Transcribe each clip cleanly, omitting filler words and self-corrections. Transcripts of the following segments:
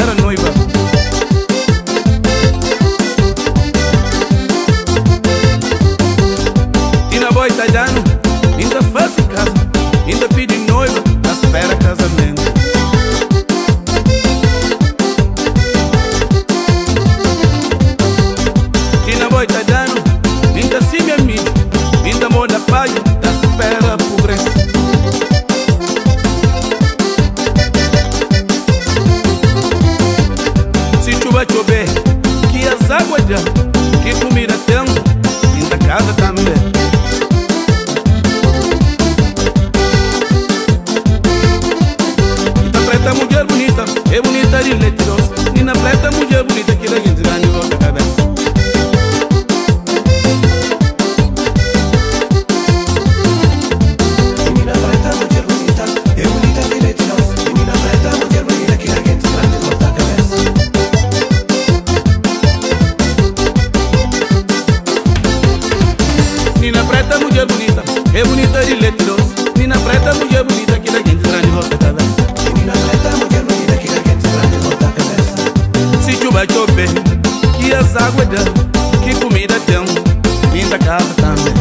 era noiva. E na boa italiano, ainda faz casa, ainda pede noiva, à espera casamento. E na boa italiano, ainda se me amigo, ainda moda paia, à espera pobreza. Se chuva chover, que as águas já, que comida tem, ainda casa também. Preta mulher bonita, é bonita de leite doce. Nina preta mulher bonita, que a gente dá de volta a cabeça. Nina preta mulher bonita, é bonita de leite doce. Nina preta mulher bonita, que a gente dá de volta a cabeça. Nina preta mulher bonita, é bonita de leite doce. Nina preta mulher bonita, que a gente dá de volta a cabeça. Se chuva chover, que as águas dão, que comida tem, ainda casa também.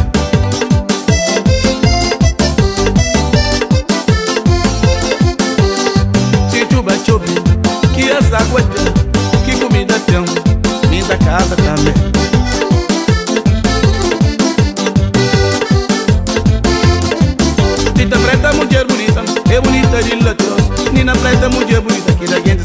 Se chuva chover, que as águas dão, que comida tem, ainda casa também. Nina preta mulher bonita, é bonita de latos. Nina preta mulher bonita, que da gente